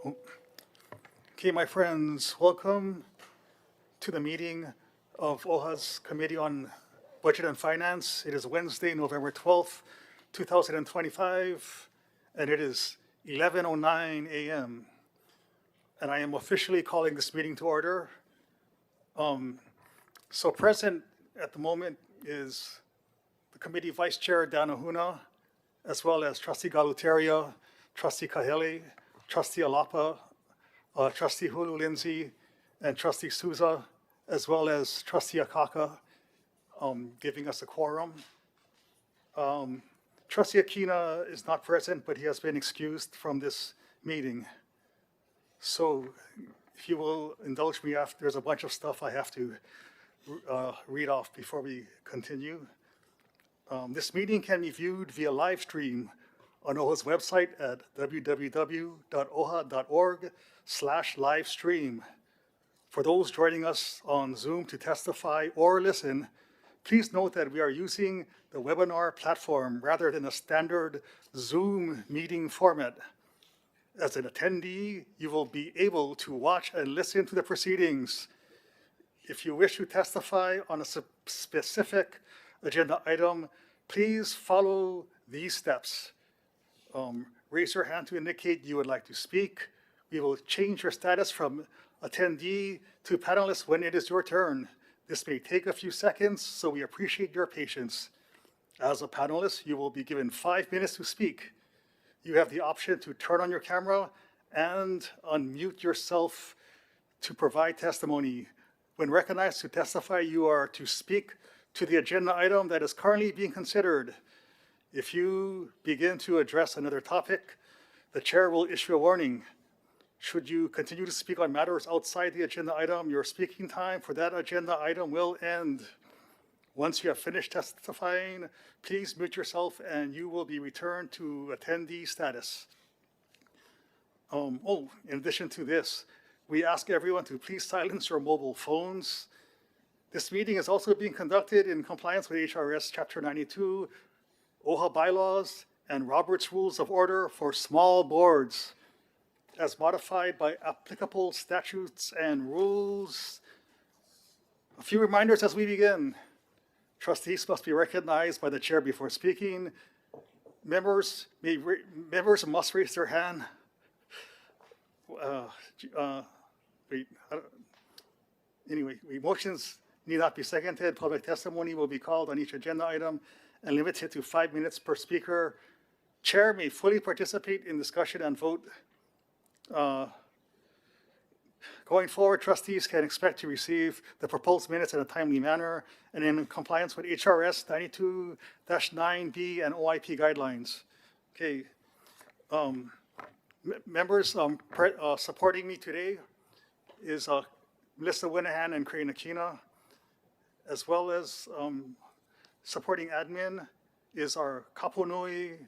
Okay, my friends, welcome to the meeting of OHA's Committee on Budget and Finance. It is Wednesday, November 12th, 2025, and it is 11:09 a.m. And I am officially calling this meeting to order. So present at the moment is the committee vice chair, Dan Ahuna, as well as Trustee Galuteria, Trustee Kahele, Trustee Alapa, Trustee Hulu Lindsay, and Trustee Souza, as well as Trustee Akaka, giving us a quorum. Trustee Akina is not present, but he has been excused from this meeting. So if you will indulge me, after there's a bunch of stuff I have to read off before we continue. This meeting can be viewed via live stream on OHA's website at www.oha.org/livestream. For those joining us on Zoom to testify or listen, please note that we are using the webinar platform rather than a standard Zoom meeting format. As an attendee, you will be able to watch and listen to the proceedings. If you wish to testify on a specific agenda item, please follow these steps. Raise your hand to indicate you would like to speak. We will change your status from attendee to panelist when it is your turn. This may take a few seconds, so we appreciate your patience. As a panelist, you will be given 5 minutes to speak. You have the option to turn on your camera and unmute yourself to provide testimony. When recognized to testify, you are to speak to the agenda item that is currently being considered. If you begin to address another topic, the chair will issue a warning. Should you continue to speak on matters outside the agenda item, your speaking time for that agenda item will end. Once you have finished testifying, please mute yourself and you will be returned to attendee status. In addition to this, we ask everyone to please silence your mobile phones. This meeting is also being conducted in compliance with HRS Chapter 92, OHA bylaws, and Robert's Rules of Order for small boards, as modified by applicable statutes and rules. A few reminders as we begin. Trustees must be recognized by the chair before speaking. Members must raise their hand. Anyway, motions need not be seconded. Public testimony will be called on each agenda item and limited to 5 minutes per speaker. Chair may fully participate in discussion and vote. Going forward, trustees can expect to receive the proposed minutes in a timely manner and in compliance with HRS 92-9B and OIP guidelines. Okay. Members supporting me today is Melissa Winahan and Crane Akina, as well as supporting admin is our Kapunui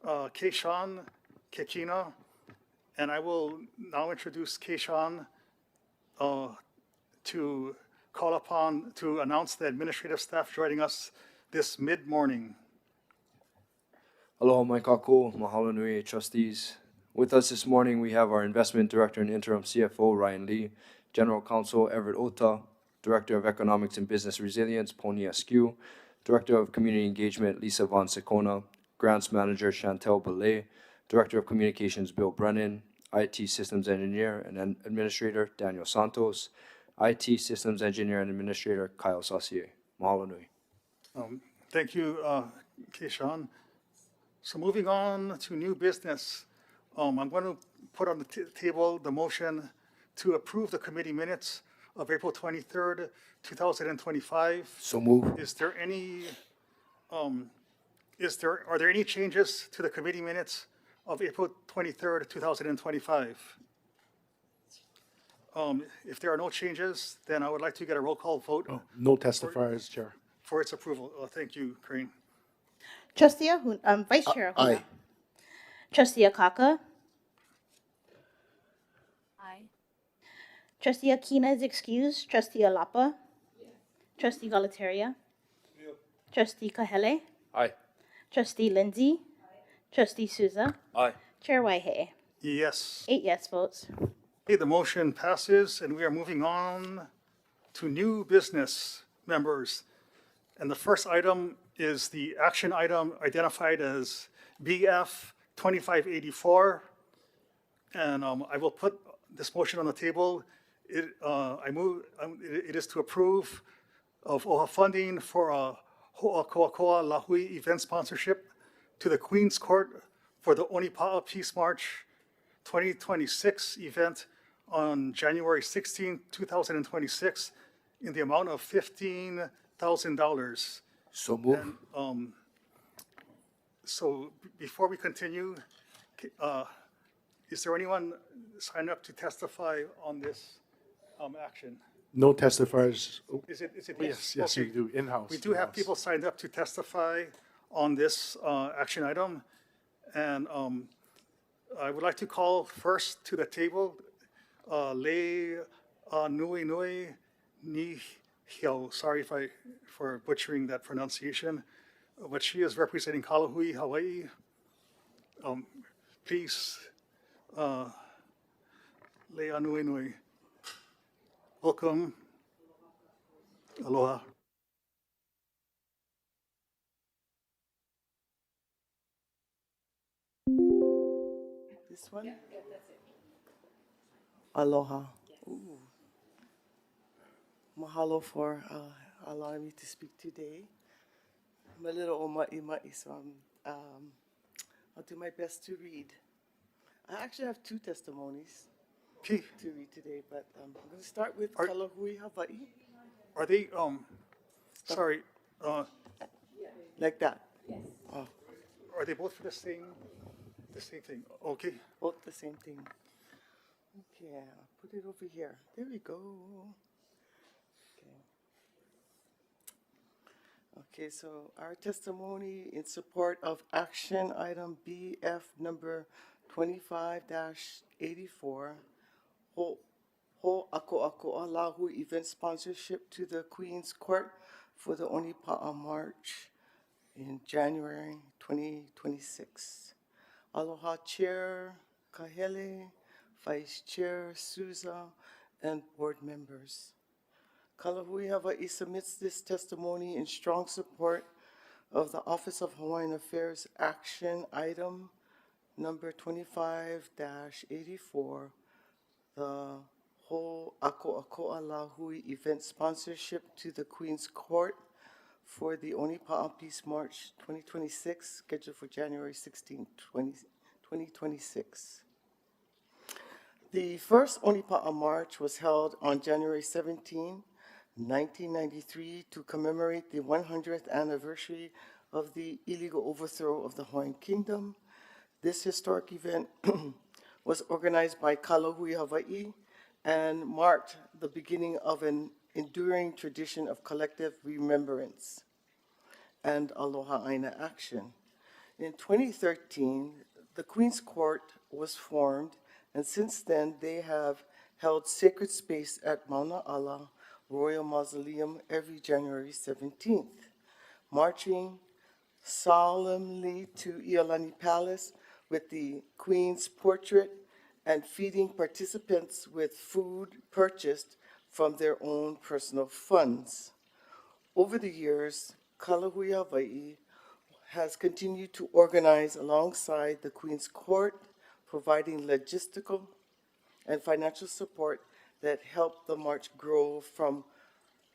Keishan Kekina. And I will now introduce Keishan to call upon to announce the administrative staff joining us this mid-morning. Aloha mai kākou, mahalo nui trustees. With us this morning, we have our Investment Director and Interim CFO, Ryan Lee, General Counsel, Everett Ota, Director of Economics and Business Resilience, Pony Askew, Director of Community Engagement, Lisa Von Secona, Grants Manager, Chantel Belay, Director of Communications, Bill Brennan, IT Systems Engineer and Administrator, Daniel Santos, IT Systems Engineer and Administrator, Kyle Saucier. Mahalo nui. Thank you, Keishan. So moving on to new business, I'm going to put on the table the motion to approve the committee minutes of April 23rd, 2025. So move. Are there any changes to the committee minutes of April 23rd, 2025? If there are no changes, then I would like to get a roll call vote. No testifiers, Chair. For its approval. Thank you, Crane. Trustee Ahuna, Vice Chair Ahuna. Aye. Trustee Akaka. Aye. Trustee Akina is excused. Trustee Alapa. Trustee Galuteria. Trustee Kahele. Aye. Trustee Lindsay. Trustee Souza. Aye. Chair Waihe. Yes. 8 yes votes. Okay, the motion passes, and we are moving on to new business members. And the first item is the action item identified as BF 2584. And I will put this motion on the table. It is to approve of OHA funding for a Ho'akoakoa Lahui event sponsorship to the Queen's Court for the Onipa'a Peace March 2026 event on January 16, 2026, in the amount of $15,000. So move. So before we continue, uh, is there anyone signed up to testify on this action? No testifiers. Oh, Is it? yes, yes, Okay. we do, in-house. We do have in-house. people signed up to testify on this action item. And I would like to call first to the table Le Nui Nui Ni Hiao. Sorry for butchering that pronunciation, but she is representing Kalahui, Hawaii. Please, Le Nui Nui. Welcome. Aloha. This one? Aloha. Ooh. Mahalo for allowing me to speak today. I'm a little oma'i, so I'll do my best to read. I actually have two testimonies Okay. to read today, but I'm going to start with Are- Kalahui, Hawaii, Are they, sorry, like that. are they both for the same thing? Okay. Both the same thing. Okay, I'll put it over here. There we go. Okay, so our testimony in support of action item BF number 25-84, Ho'akoakoa Lahu event sponsorship to the Queen's Court for the Onipa'a March in January 2026. Aloha Chair Kahele, Vice Chair Souza, and board members. Kalahui Hawaii submits this testimony in strong support of the Office of Hawaiian Affairs action item number 25-84, the Ho'akoakoa Lahui event sponsorship to the Queen's Court for the Onipa'a Peace March 2026, scheduled for January 16, 2026. The first Onipa'a March was held on January 17, 1993, to commemorate the 100th anniversary of the illegal overthrow of the Hawaiian Kingdom. This historic event was organized by Kalahui Hawaii and marked the beginning of an enduring tradition of collective remembrance and aloha aina action. In 2013, the Queen's Court was formed, and since then they have held sacred space at Mauna Ala Royal Mausoleum every January 17th, marching solemnly to Iolani Palace with the Queen's portrait and feeding participants with food purchased from their own personal funds. Over the years, Kalahui Hawaii has continued to organize alongside the Queen's Court, providing logistical and financial support that helped the march grow from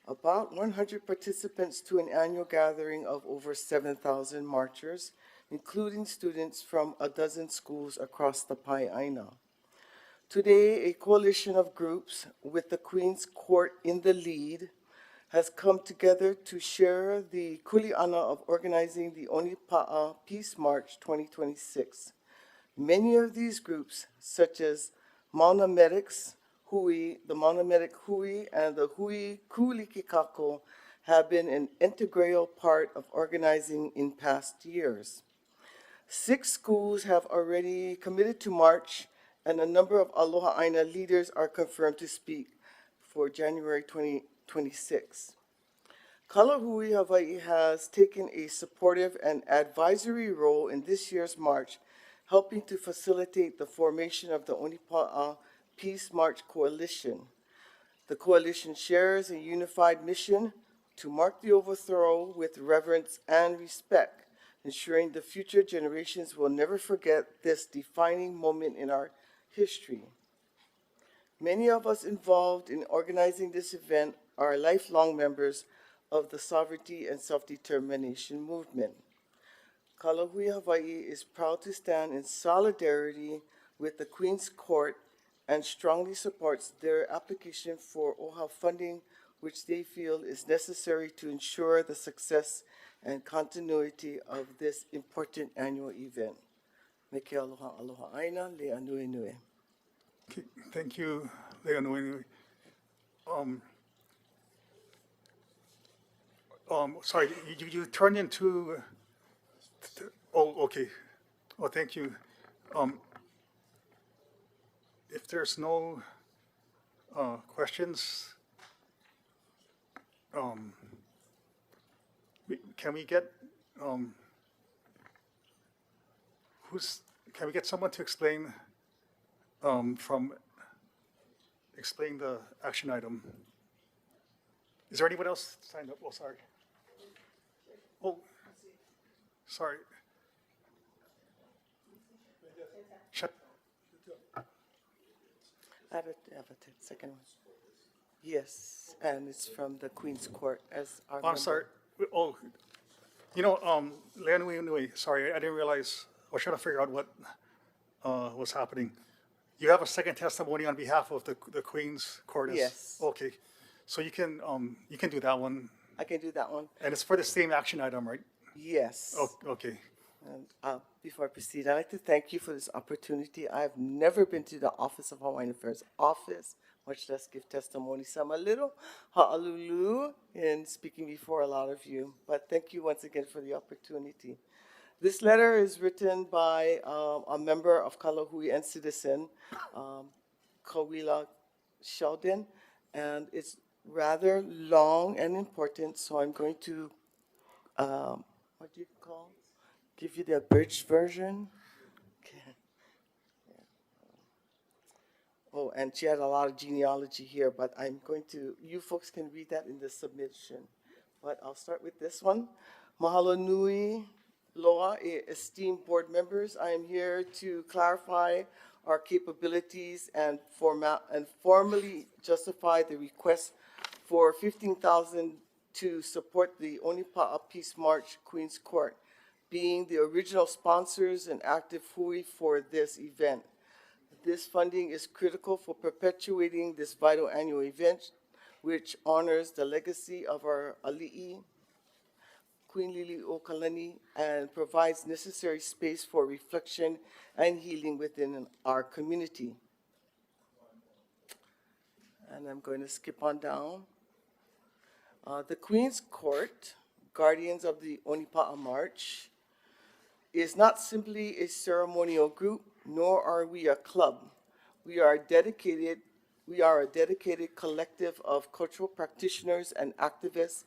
about 100 participants to an annual gathering of over 7,000 marchers, including students from a dozen schools across the Pai'aina. Today, a coalition of groups with the Queen's Court in the lead has come together to share the kuleana of organizing the Onipa'a Peace March 2026. Many of these groups, such as Mauna Medics, Hui, the Mauna Medic Hui, and the Hui Kulikikako, have been an integral part of organizing in past years. 6 schools have already committed to march, and a number of Aloha Aina leaders are confirmed to speak for January 2026. Kalahui Hawaii has taken a supportive and advisory role in this year's march, helping to facilitate the formation of the Onipa'a Peace March Coalition. The coalition shares a unified mission to mark the overthrow with reverence and respect, ensuring the future generations will never forget this defining moment in our history. Many of us involved in organizing this event are lifelong members of the sovereignty and self-determination movement. Kalahui Hawaii is proud to stand in solidarity with the Queen's Court and strongly supports their application for OHA funding, which they feel is necessary to ensure the success and continuity of this important annual event. Meke aloha aloha aina, lea nui nui. Okay, thank you, Leonui. Sorry, you turned into, oh, okay. Oh, thank you. If there's no questions, can we get can we get someone to explain explain the action item? Is there anyone else signed up? Oh, sorry. Oh, sorry. Shut. Second one. Yes, and it's from the Queen's Court as our Oh, I'm member. sorry. Oh, you know, Leonui, sorry, I didn't realize. I was trying to figure out what was happening. You have a second testimony on behalf of the Queen's Court. Yes. Okay, so you can do that one, I can do that one. and it's for the same action item, right? Yes. Oh, okay. And before I proceed, I'd like to thank you for this opportunity. I've never been to the Office of Hawaiian Affairs office, much less give testimony. So I'm a little ha'alulu in speaking before a lot of you. But thank you once again for the opportunity. This letter is written by a member of Kalahui and citizen, Kawila Sheldon, and it's rather long and important, so I'm going to, what do you call? Give you the abridged version. Okay. Oh, and she had a lot of genealogy here, but I'm going to, you folks can read that in the submission. But I'll start with this one. Mahalo nui loa, esteemed board members. I am here to clarify our capabilities and formally justify the request for $15,000 to support the Onipa'a Peace March Queen's Court, being the original sponsors and active hui for this event. This funding is critical for perpetuating this vital annual event, which honors the legacy of our ali'i, Queen Lili Okalani, and provides necessary space for reflection and healing within our community. And I'm going to skip on down. The Queen's Court, Guardians of the Onipa'a March, is not simply a ceremonial group, nor are we a club. We are a dedicated collective of cultural practitioners and activists,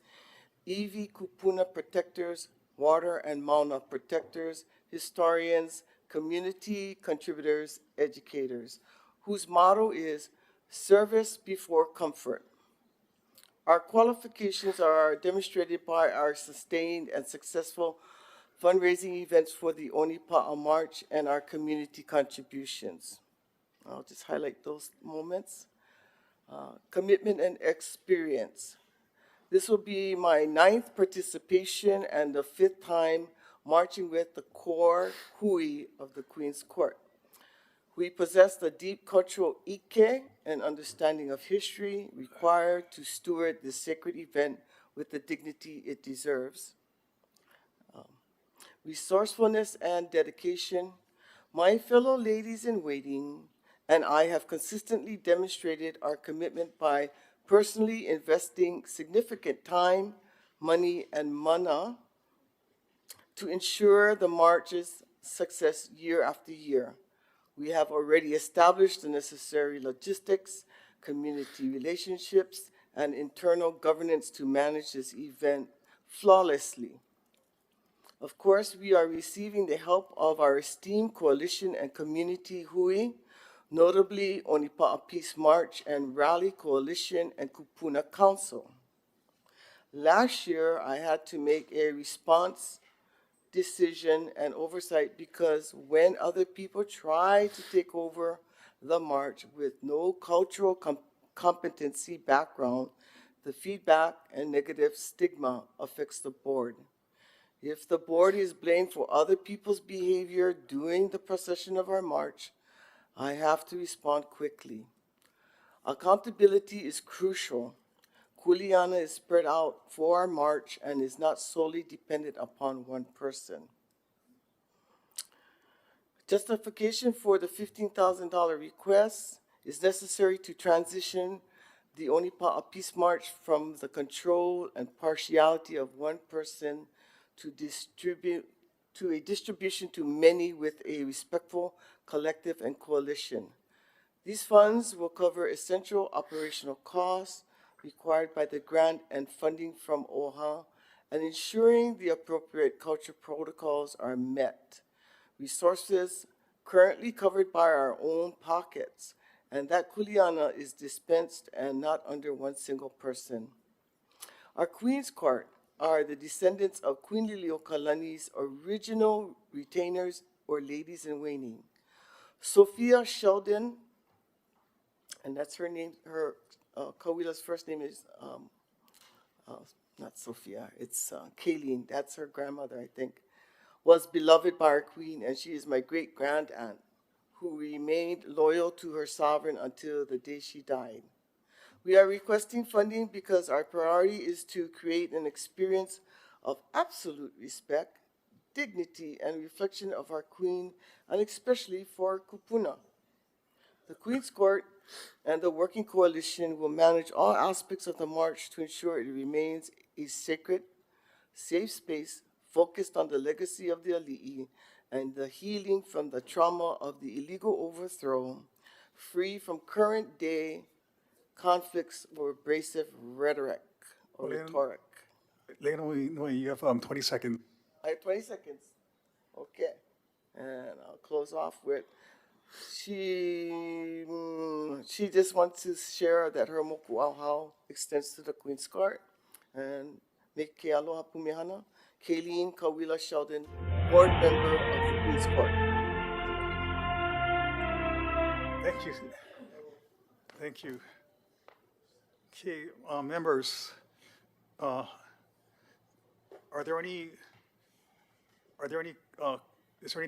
iwi kupuna protectors, water and mauna protectors, historians, community contributors, educators, whose motto is service before comfort. Our qualifications are demonstrated by our sustained and successful fundraising events for the Onipa'a March and our community contributions. I'll just highlight those moments. Commitment and experience. This will be my 9th participation and the 5th time marching with the core hui of the Queen's Court. We possess the deep cultural ike and understanding of history required to steward this sacred event with the dignity it deserves. Resourcefulness and dedication. My fellow ladies in waiting and I have consistently demonstrated our commitment by personally investing significant time, money, and mana to ensure the march's success year after year. We have already established the necessary logistics, community relationships, and internal governance to manage this event flawlessly. Of course, we are receiving the help of our esteemed coalition and community hui, notably Onipa'a Peace March and Rally Coalition and Kupuna Council. Last year, I had to make a response decision and oversight because when other people try to take over the march with no cultural competency background, the feedback and negative stigma affects the board. If the board is blamed for other people's behavior during the procession of our march, I have to respond quickly. Accountability is crucial. Kuleana is spread out for our march and is not solely dependent upon one person. Justification for the $15,000 request is necessary to transition the Onipa'a Peace March from the control and partiality of one person to a distribution to many with a respectful collective and coalition. These funds will cover essential operational costs required by the grant and funding from OHA and ensuring the appropriate culture protocols are met. Resources currently covered by our own pockets, and that kuleana is dispensed and not under one single person. Our Queen's Court are the descendants of Queen Liliuokalani's original retainers or ladies in waiting. Sophia Sheldon, and that's her name, Kawila's first name is, not Sophia, it's Kayleen, that's her grandmother, I think, was beloved by our Queen, and she is my great-grand-aunt, who remained loyal to her sovereign until the day she died. We are requesting funding because our priority is to create an experience of absolute respect, dignity, and reflection of our Queen, and especially for Kupuna. The Queen's Court and the Working Coalition will manage all aspects of the march to ensure it remains a sacred, safe space focused on the legacy of the Ali'i and the healing from the trauma of the illegal overthrow, free from current day conflicts or abrasive rhetoric or rhetoric. Leon, you have 20 seconds. I have 20 seconds. Okay. And I'll close off with, she just wants to share that her moku auhau extends to the Queen's Court. And me ke aloha pumihana, Kayleen Kawila Sheldon, board member of the Queen's Court. Thank you. Thank you. Okay, members, is there any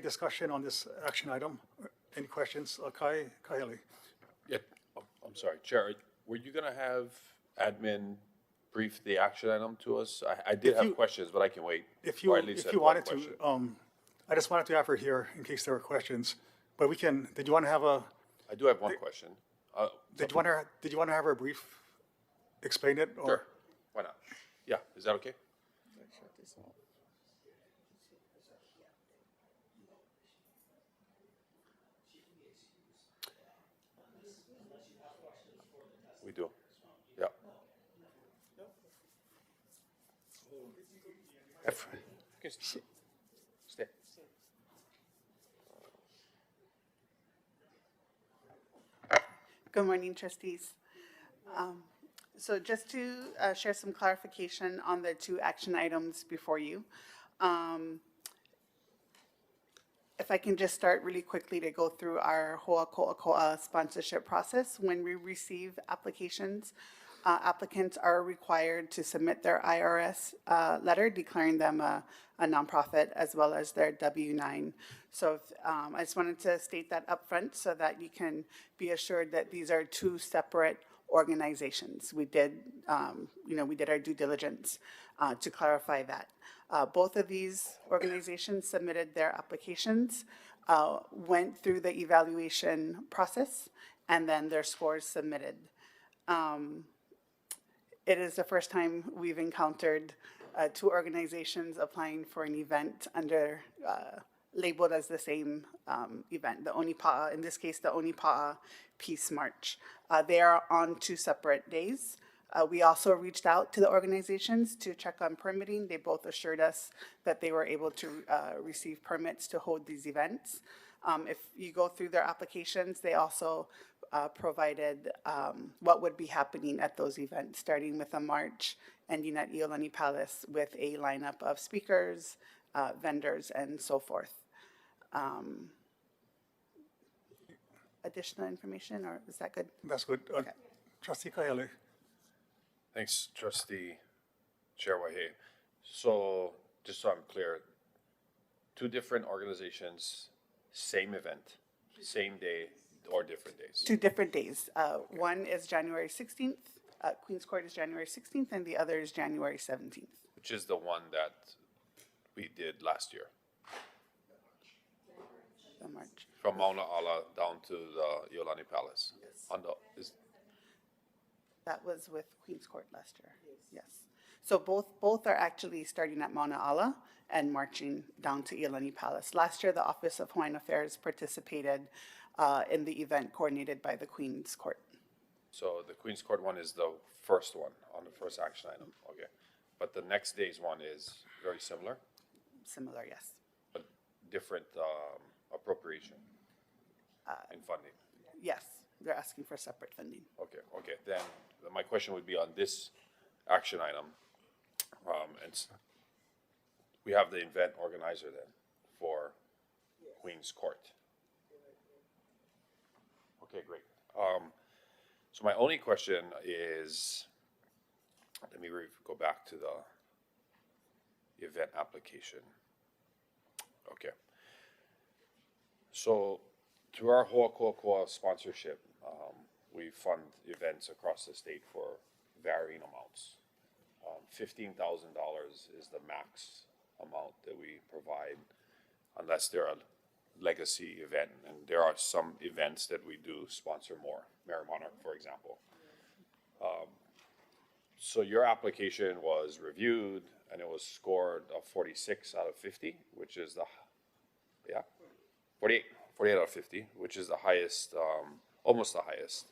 discussion on this action item? Any questions? Kaili? Yeah, oh, I'm sorry, Chair, were you gonna have admin brief the action item to us? I did have questions, but I can wait. If Or you, at least if had you one wanted to, question. I just wanted to have her here in case there were questions. But we can, did you want to have a, I do have one question. did you want to have her brief, explain it? Or? Sure, why not? Yeah, is that okay? We do, yeah. Stay. Good morning, trustees. So just to share some clarification on the two action items before you. If I can just start really quickly to go through our Ho'ako'ako'a sponsorship process. When we receive applications, applicants are required to submit their IRS letter declaring them a nonprofit as well as their W-9. So I just wanted to state that upfront so that you can be assured that these are two separate organizations. We did, we did our due diligence to clarify that. Both of these organizations submitted their applications, went through the evaluation process, and then their scores submitted. It is the first time we've encountered two organizations applying for an event under, labeled as the same event, the Onipa'a, in this case, the Onipa'a Peace March. They are on two separate days. We also reached out to the organizations to check on permitting. They both assured us that they were able to receive permits to hold these events. If you go through their applications, they also provided what would be happening at those events, starting with a march, ending at Iolani Palace with a lineup of speakers, vendors, and so forth. Additional information, or is that good? That's good. Okay. Trustee Kahele. Thanks, Trustee Chair Wahe. So, just so I'm clear, two different organizations, same event, same day, or different days? 2 different days. One is January 16th, Queens Court is January 16th, and the other is January 17th. Which is the one that we did last year, The March. from Mauna Ala down to the Iolani Palace. On the, That was with Queens Court last year. Yes. So both are actually starting at Mauna Ala and marching down to Iolani Palace. Last year, the Office of Hawaiian Affairs participated in the event coordinated by the Queens Court. So the Queens Court one is the first one on the first action item, okay. But the next day's one is very similar, Similar, yes. but different appropriation and funding. Yes, they're asking for separate funding. Okay, then my question would be on this action item. We have the event organizer then for Queens Court. Okay, great. So my only question is, let me go back to the event application. Okay. So through our Ho'akoa'oko'a sponsorship, we fund events across the state for varying amounts. $15,000 is the max amount that we provide, unless they're a legacy event. And there are some events that we do sponsor more, Mayor Monarch, for example. So your application was reviewed and it was scored a 46 out of 50, which is the, 48 out of 50, which is the highest, almost the highest.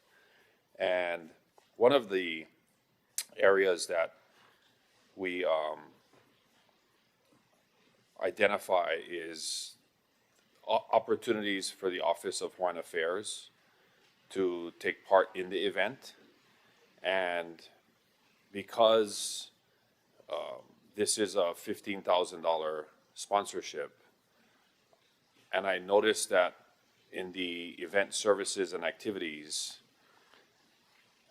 And one of the areas that we identify is opportunities for the Office of Hawaiian Affairs to take part in the event. And because this is a $15,000 sponsorship, and I noticed that in the event services and activities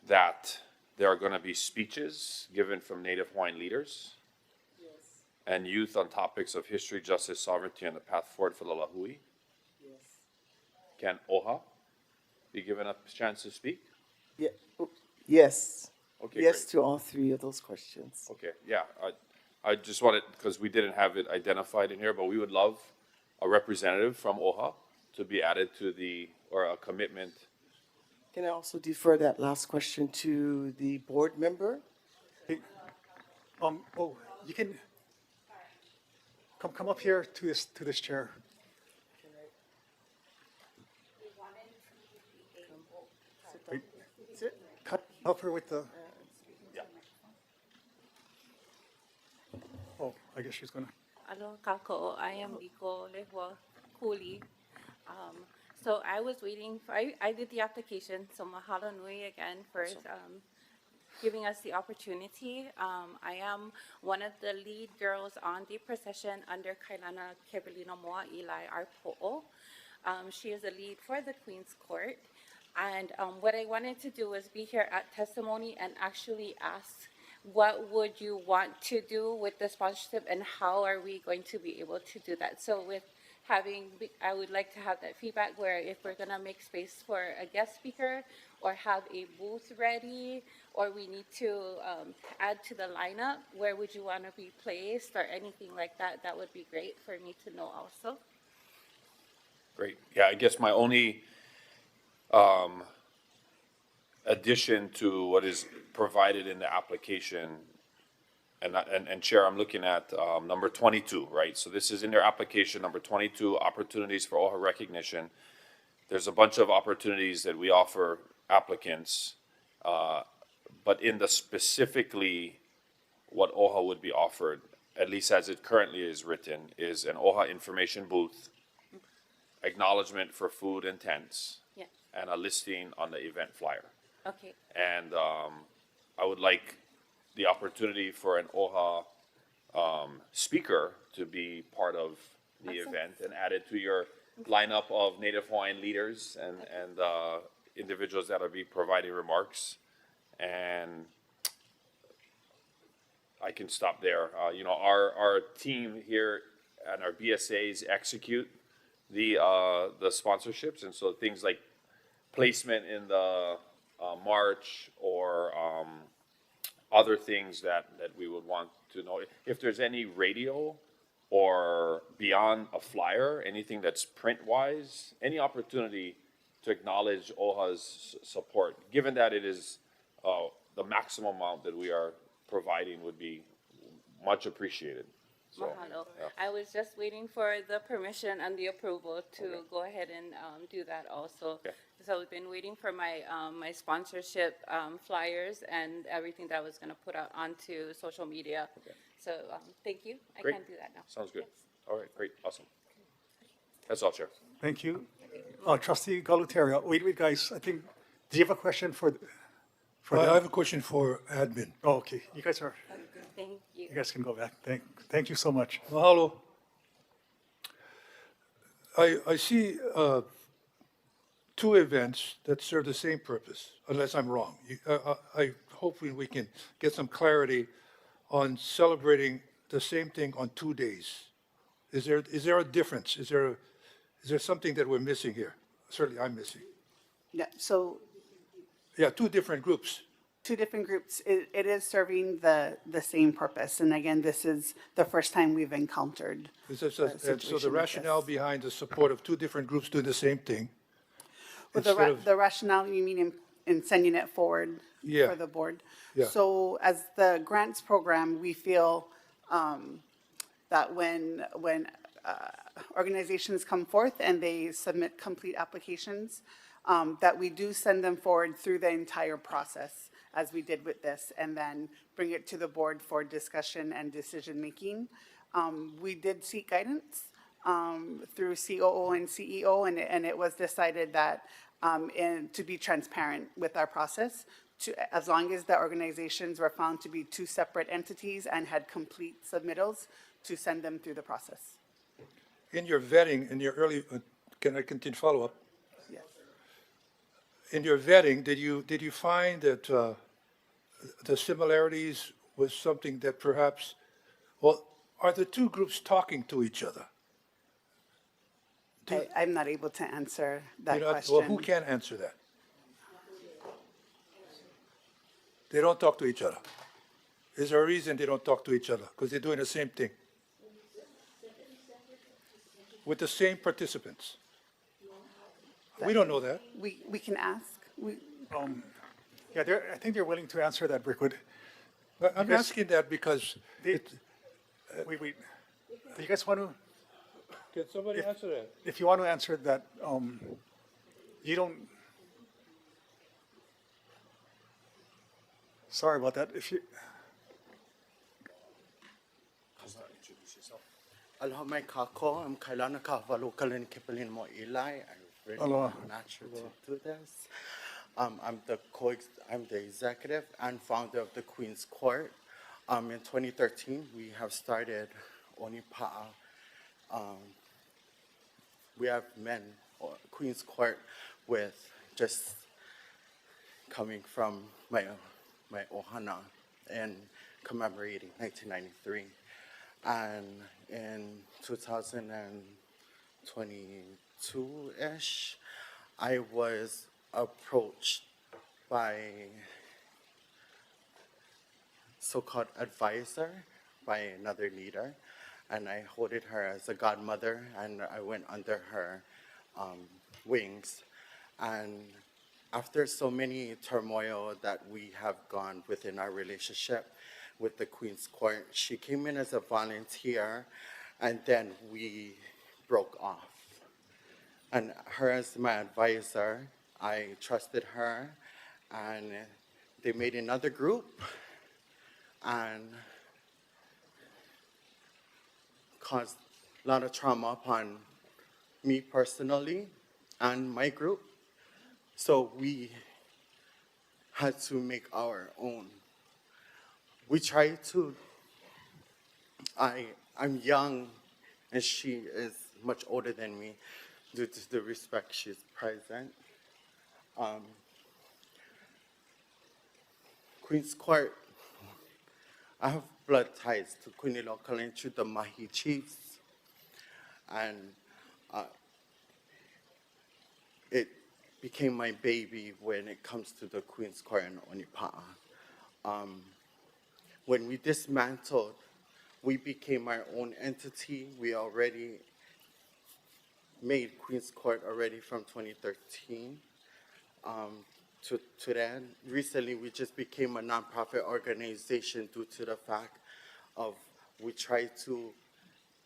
that there are going to be speeches given from Native Hawaiian leaders and youth on topics of history, justice, sovereignty, and the path forward for the Lahui. Can OHA be given a chance to speak? Yeah, yes. Okay, Yes great. to all 3 of those questions. Okay, yeah, I just wanted, because we didn't have it identified in here, but we would love a representative from OHA to be added to the, or a commitment. Can I also defer that last question to the board member? Hey, you can come up here to this chair. Wait, help her with the. Yeah. Oh, I guess she's gonna. Aloha kāko'o, I am Liko Lehua Kuli. So I was waiting, I did the application, so mahalo nui again for giving us the opportunity. I am one of the lead girls on the procession under Kailana Kebelino Moa Eli, our po'o. She is a lead for the Queen's Court. And what I wanted to do was be here at testimony and actually ask, what would you want to do with the sponsorship and how are we going to be able to do that? So with I would like to have that feedback where if we're gonna make space for a guest speaker or have a booth ready, or we need to add to the lineup, where would you wanna be placed or anything like that? That would be great for me to know also. Great. Yeah, I guess my only addition to what is provided in the application, and Chair, I'm looking at number 22, right? So this is in their application, number 22, opportunities for OHA recognition. There's a bunch of opportunities that we offer applicants, But in the specifically what OHA would be offered, at least as it currently is written, is an OHA information booth, acknowledgement for food and tents, Yeah, and a listing on the event flyer. okay, And I would like the opportunity for an OHA speaker to be part of the Awesome. event and add it to your lineup of Native Hawaiian leaders and individuals that will be providing remarks. And I can stop there. You know, our team here and our BSAs execute the sponsorships, and so things like placement in the march or other things that we would want to know. If there's any radio or beyond a flyer, anything that's print-wise, any opportunity to acknowledge OHA's support, given that it is the maximum amount that we are providing would be much appreciated. So, mahalo. yeah. I was just waiting for the permission and the approval to go ahead and do that also. Okay. So I've been waiting for my, my sponsorship flyers and everything that I was gonna put out onto social media. So, thank you. I Great. can do that now. Sounds good. Yes. All right, great, awesome. That's all, Chair. Thank you. Trustee Galutario, wait, guys, I think, do you have a question for I them? have a question for admin. Oh, okay, you guys can go back. Thank you so much. Mahalo. I see two events that serve the same purpose, unless I'm wrong. I hopefully we can get some clarity on celebrating the same thing on 2 days. Is there a difference? Is there something that we're missing here? Certainly I'm missing. Yeah, so Yeah, two different groups. two different groups, it is serving the same purpose. And again, this is the first time we've encountered. So situation the like rationale this. behind the support of two different groups doing the same thing. With instead of- the rationale, you mean in sending it forward Yeah. for the board? Yeah. So as the grants program, we feel that when organizations come forth and they submit complete applications, that we do send them forward through the entire process, as we did with this, and then bring it to the board for discussion and decision-making. We did seek guidance through COO and CEO, and it was decided that, to be transparent with our process, as long as the organizations were found to be two separate entities and had complete submittals, to send them through the process. In your vetting, in your early, can I continue follow-up? Yes. In your vetting, did you find that the similarities was something that perhaps, well, are the two groups talking to each other? I'm not able to answer that You know, question. well, who can answer that? They don't talk to each other. Is there a reason they don't talk to each other? Because they're doing the same thing. With the same participants. We don't know that. We can ask. Yeah, I think they're willing to answer that, Brickwood. But I'm Because- asking that because, Wait. Do you guys want to, can somebody answer that? if you want to answer that, you don't, sorry about that, if you, Aloha mai kako, I'm Kailana ka walu kalin kipelin mo Eli. I'm very Aloha. natural to do this. I'm the executive and founder of the Queen's Court. In 2013, we have started Onipa'a. We have men, Queen's Court, with just coming from my ohana and commemorating 1993. And in 2022-ish, I was approached by so-called advisor by another leader, and I holded her as a godmother, and I went under her wings. And after so many turmoil that we have gone within our relationship with the Queen's Court, she came in as a volunteer, and then we broke off. And her as my advisor, I trusted her, and they made another group and caused a lot of trauma upon me personally and my group. So we had to make our own. We tried to, I'm young and she is much older than me due to the respect she's present. Queen's Court, I have blood ties to Queen Local and to the Mahi chiefs. And it became my baby when it comes to the Queen's Court and Onipa'a. When we dismantled, we became our own entity. We already made Queen's Court already from 2013. To that, recently we just became a nonprofit organization due to the fact of we tried to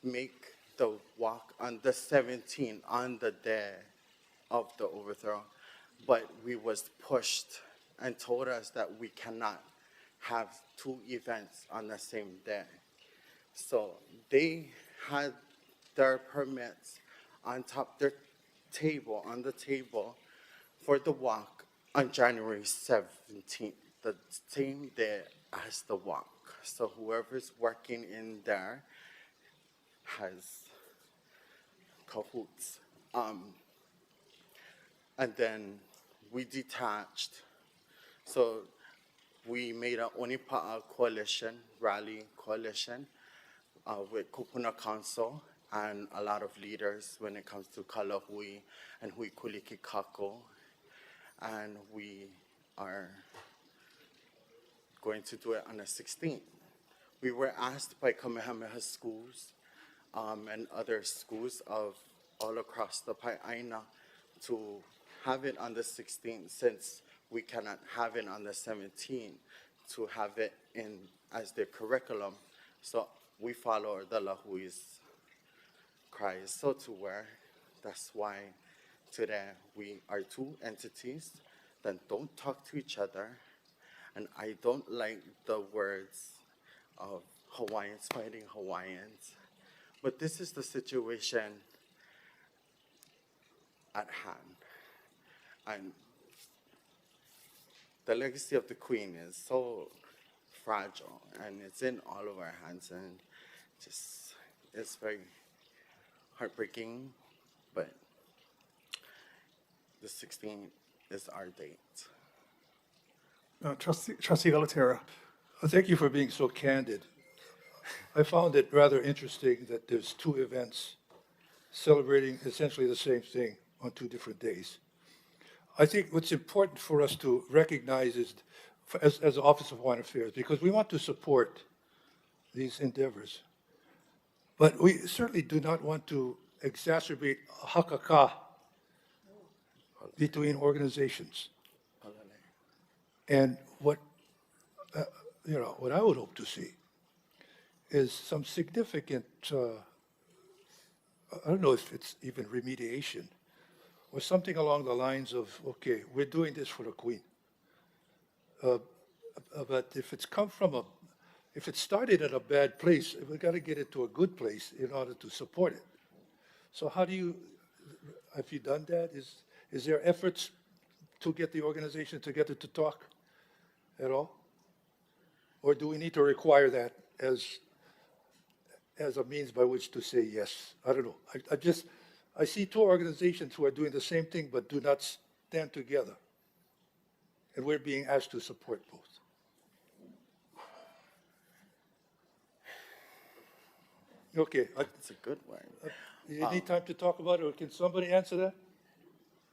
make the walk on the 17th, on the day of the overthrow, but we was pushed and told us that we cannot have two events on the same day. So they had their permits on top their table, on the table for the walk on January 17th, the same day as the walk. So whoever's working in there has cahoots. And then we detached. So we made a Onipa'a coalition, rally coalition, with Kupuna Council and a lot of leaders when it comes to Kalahui and Hui Kuliki Kako. And we are going to do it on the 16th. We were asked by Kamehameha schools and other schools of all across the Pai'aina to have it on the 16th since we cannot have it on the 17th to have it in as their curriculum. So we follow the Lahui's cries. So to where, that's why today we are two entities that don't talk to each other. And I don't like the words of Hawaiians fighting Hawaiians. But this is the situation at hand. And the legacy of the Queen is so fragile, and it's in all of our hands, and just, it's very heartbreaking, but the 16th is our date. Trustee Galatera. Thank you for being so candid. I found it rather interesting that there's two events celebrating essentially the same thing on two different days. I think what's important for us to recognize is, as the Office of Hawaiian Affairs, because we want to support these endeavors, but we certainly do not want to exacerbate hakaka between organizations. And what I would hope to see is some significant, I don't know if it's even remediation, or something along the lines of, okay, we're doing this for the Queen. But if it's come from if it started at a bad place, we've got to get it to a good place in order to support it. So have you done that? Is there efforts to get the organization together to talk at all? Or do we need to require that as a means by which to say yes? I don't know. I see two organizations who are doing the same thing but do not stand together. And we're being asked to support both. Okay. That's a good one. You need time to talk about it, or can somebody answer that,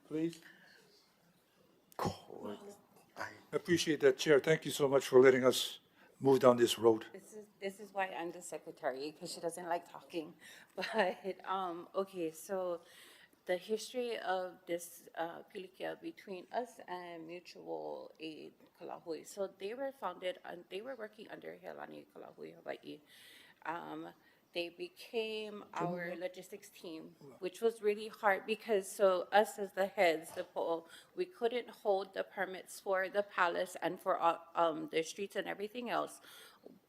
please? I appreciate that, Chair. Thank you so much for letting us move down this road. This is why I'm the secretary, because she doesn't like talking. But, okay, so the history of this pilikia between us and Mutual Aid Kalahui. So they were founded, and they were working under Helani Kalahui, Hawaii. They became our logistics team, which was really hard because so us as the heads, the pole, we couldn't hold the permits for the palace and for the streets and everything else,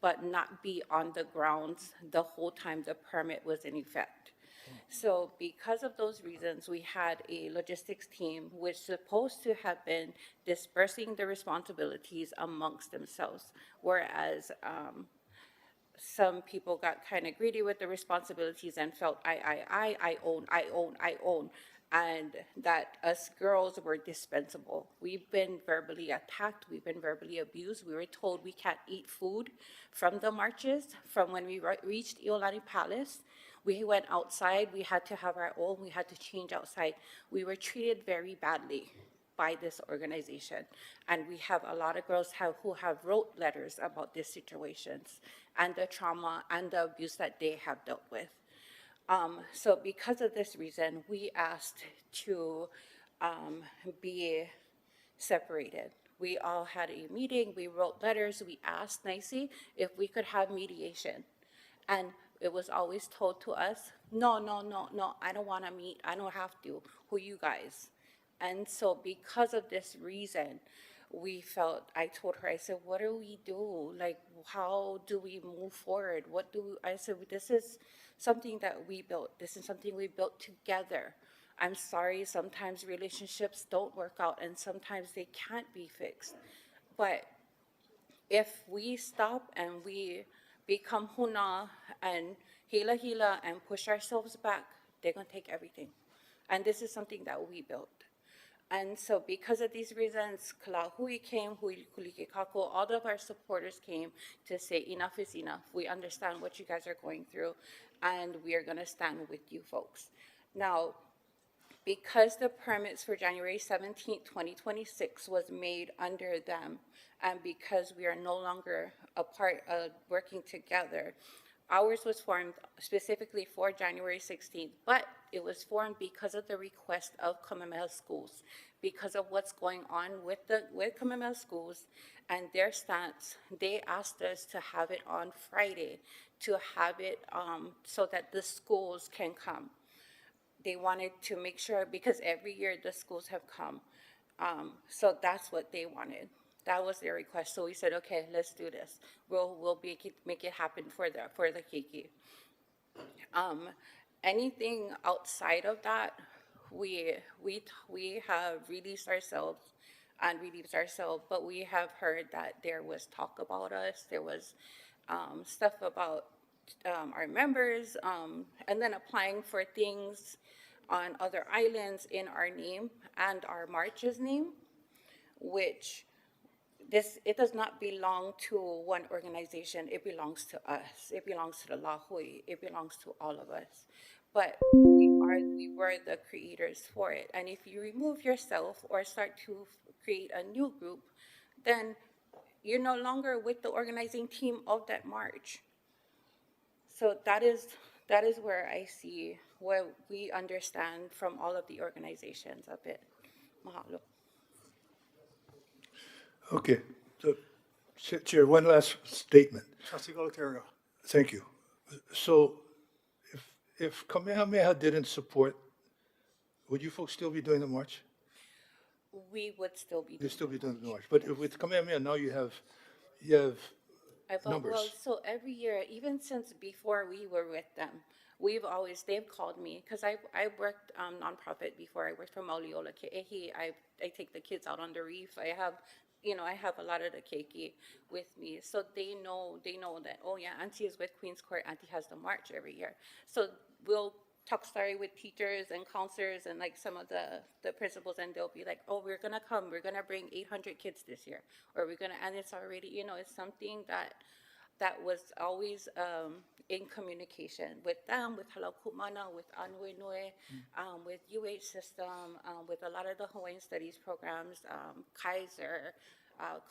but not be on the grounds the whole time the permit was in effect. So because of those reasons, we had a logistics team which supposed to have been dispersing the responsibilities amongst themselves, whereas some people got kind of greedy with the responsibilities and felt I own, and that us girls were dispensable. We've been verbally attacked, we've been verbally abused. We were told we can't eat food from the marches. From when we reached Iolani Palace, we went outside, we had to have our own, we had to change outside. We were treated very badly by this organization. And we have a lot of girls who have wrote letters about these situations and the trauma and the abuse that they have dealt with. So because of this reason, we asked to be separated. We all had a meeting, we wrote letters, we asked nicely if we could have mediation. And it was always told to us, no, I don't want to meet, I don't have to, who you guys? And so because of this reason, we felt, I told her, I said, what do we do? Like, how do we move forward? I said, this is something that we built. This is something we built together. I'm sorry, sometimes relationships don't work out and sometimes they can't be fixed. But if we stop and we become huna and hila and push ourselves back, they're gonna take everything. And this is something that we built. And so because of these reasons, Kalahui came, Huilikikako, all of our supporters came to say enough is enough. We understand what you guys are going through, and we are gonna stand with you folks. Now, because the permits for January 17th, 2026 was made under them, and because we are no longer a part of working together, ours was formed specifically for January 16th, but it was formed because of the request of Kamehameha schools, because of what's going on with Kamehameha schools and their stance. They asked us to have it on Friday, to have it so that the schools can come. They wanted to make sure, because every year the schools have come. So that's what they wanted. That was their request. So we said, okay, let's do this. We'll make it happen for the keiki. Anything outside of that, we have released ourselves, but we have heard that there was talk about us. There was stuff about our members, and then applying for things on other islands in our name and our march's name, which it does not belong to one organization. It belongs to us. It belongs to the Lahui. It belongs to all of us. But we were the creators for it. And if you remove yourself or start to create a new group, then you're no longer with the organizing team of that march. So that is where I see where we understand from all of the organizations of it. Mahalo. Okay, so, Chair, one last statement. Trustee Galatario. Thank you. So if Kamehameha didn't support, would you folks still be doing the march? We would still be. You'd still be doing the march, but with Kamehameha, now you have numbers. Well, so every year, even since before we were with them, they've called me, because I worked nonprofit before. I worked for Mauliola Ke'ehi. I take the kids out on the reef. I have a lot of the keiki with me. So they know that, oh yeah, Auntie is with Queen's Court. Auntie has the march every year. So we'll talk story with teachers and counselors and like some of the principals, and they'll be like, oh, we're gonna come. We're gonna bring 800 kids this year. Or and it's already, it's something that was always in communication with them, with Halakumana, with Anuenue, with UH system, with a lot of the Hawaiian studies programs, Kaiser,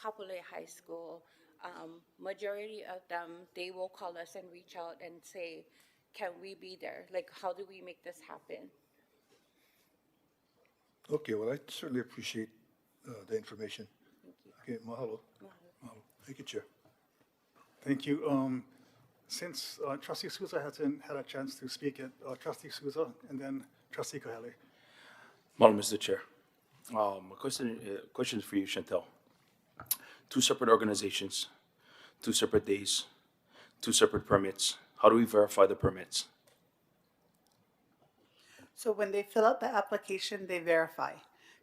Kapolei High School. Majority of them, they will call us and reach out and say, can we be there? Like, how do we make this happen? Okay, well, I certainly appreciate the information. Thank you. Okay, mahalo. Mahalo. Thank you, Chair. Thank you. Since Trustee Souza hasn't had a chance to speak yet, Trustee Souza and then Trustee Kahele. Well, Mr. Chair, my question is for you, Chantel. Two separate organizations, two separate days, two separate permits. How do we verify the permits? So when they fill out the application, they verify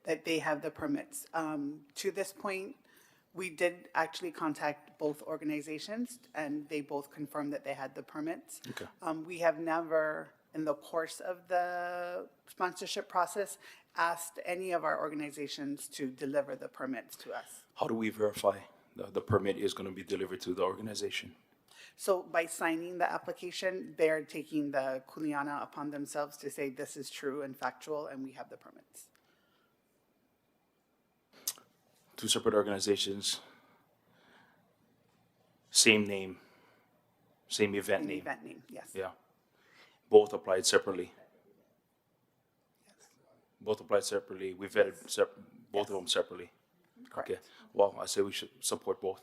that they have the permits. To this point, we did actually contact both organizations, and they both confirmed that they had the permits. Okay. We have never, in the course of the sponsorship process, asked any of our organizations to deliver the permits to us. How do we verify the permit is going to be delivered to the organization? So by signing the application, they're taking the kuleana upon themselves to say this is true and factual, and we have the permits. Two separate organizations, same name, same event An name. event name, yes. Yeah. Both applied separately. Both applied separately. We vetted both of them separately. Correct. Okay. Well, I say we should support both.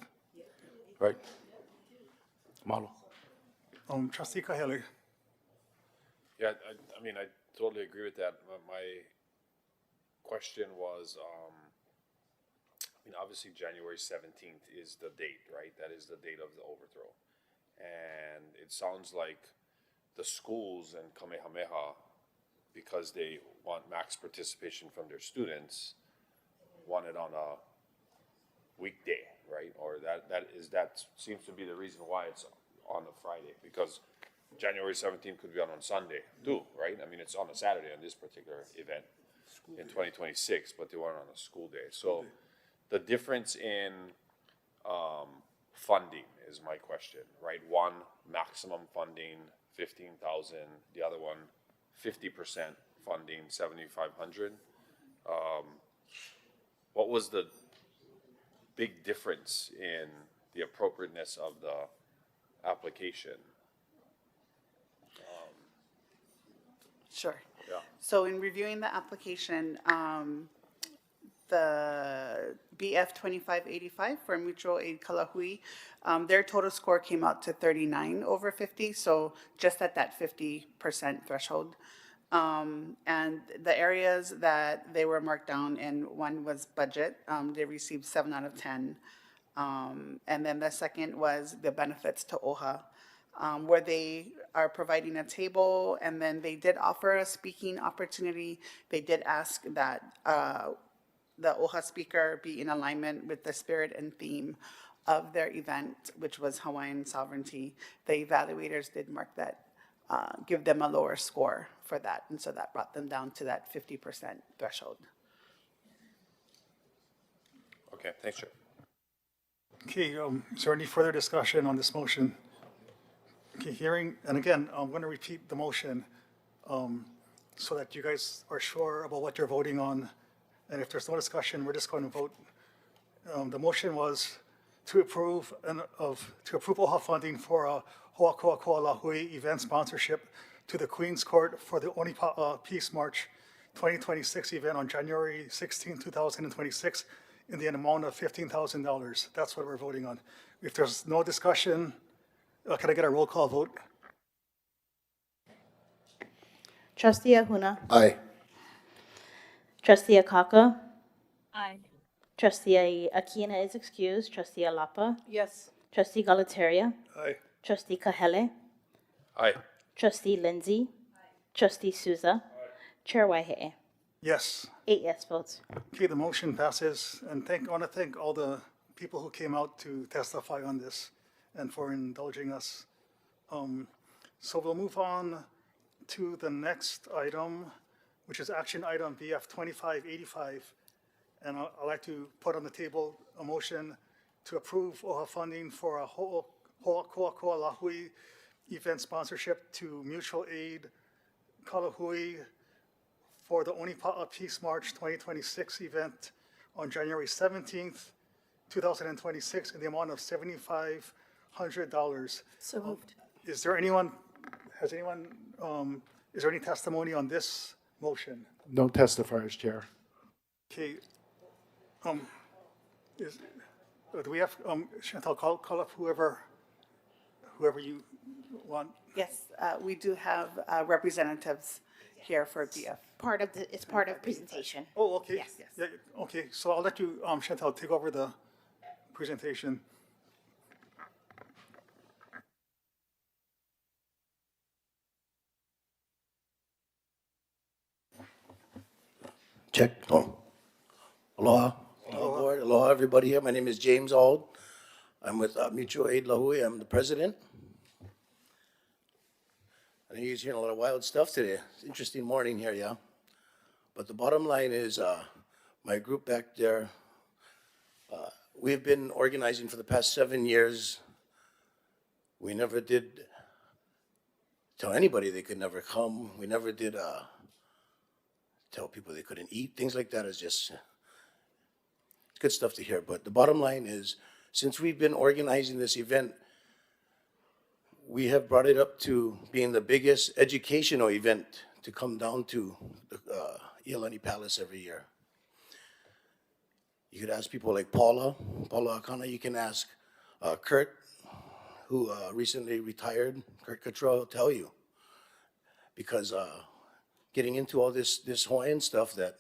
Right? Malo. Trustee Kahele. Yeah, I mean, I totally agree with that. My question was, I mean, obviously January 17th is the date, right? That is the date of the overthrow. And it sounds like the schools and Kamehameha, because they want max participation from their students, want it on a weekday, right? Or that seems to be the reason why it's on a Friday, because January 17th could be on Sunday too, right? I mean, it's on a Saturday on this particular event in 2026, but they want it on a school day. So the difference in funding is my question, right? One, maximum funding, 15,000. The other one, 50% funding, 7,500. What was the big difference in the appropriateness of the application? Sure. Yeah. So in reviewing the application, the BF 2585 for Mutual Aid Kalahui, their total score came out to 39 over 50, so just at that 50% threshold. And the areas that they were marked down in, one was budget, they received 7 out of 10. And then the second was the benefits to OHA, where they are providing a table, and then they did offer a speaking opportunity. They did ask that the OHA speaker be in alignment with the spirit and theme of their event, which was Hawaiian sovereignty. The evaluators did mark that, give them a lower score for that, and so that brought them down to that 50% threshold. Okay, thanks, Chair. Okay, is there any further discussion on this motion? Okay, hearing, and again, I'm going to repeat the motion so that you guys are sure about what you're voting on. And if there's no discussion, we're just going to vote. The motion was to approve OHA funding for a Ho'akoakoa Lahui event sponsorship to the Queen's Court for the Onipa'a Peace March 2026 event on January 16, 2026 in the amount of $15,000. That's what we're voting on. If there's no discussion, can I get a roll call vote? Trustee Ahuna. Aye. Trustee Akaka. Aye. Trustee Akina is excused. Trustee Alapa. Yes. Trustee Galateria. Aye. Trustee Kahele. Aye. Trustee Lindsay. Trustee Souza. Chair Waihe'e. Yes. 8 yes votes. Okay, the motion passes, and I want to thank all the people who came out to testify on this and for indulging us. So we'll move on to the next item, which is action item BF 2585. And I'd like to put on the table a motion to approve OHA funding for a Ho'akoakoa Lahui event sponsorship to Mutual Aid Kalahui for the Onipa'a Peace March 2026 event on January 17th, 2026 in the amount of $7,500. So moved. Is there any testimony on this motion? No testifiers, Chair. Okay, do we have, Chantal, call up whoever whoever you want. Yes, we do have representatives here for BF. It's part of presentation. Oh, okay. Yes, yes. Yeah, okay, so I'll let you, Chantal, take over the presentation. Check. Oh. Aloha. Aloha, board. Aloha, everybody here. My name is James Auld. I'm with Mutual Aid Lahui. I'm the president. I know you're hearing a lot of wild stuff today. It's an interesting morning here, yeah? But the bottom line is my group back there, we've been organizing for the past 7 years. We never did tell anybody they could never come. We never did tell people they couldn't eat. Things like that is just good stuff to hear. But the bottom line is, since we've been organizing this event, we have brought it up to being the biggest educational event to come down to the Iolani Palace every year. You could ask people like Paula Akana. You can ask Kurt, who recently retired. Kurt Cottrell will tell you. Because getting into all this Hawaiian stuff that,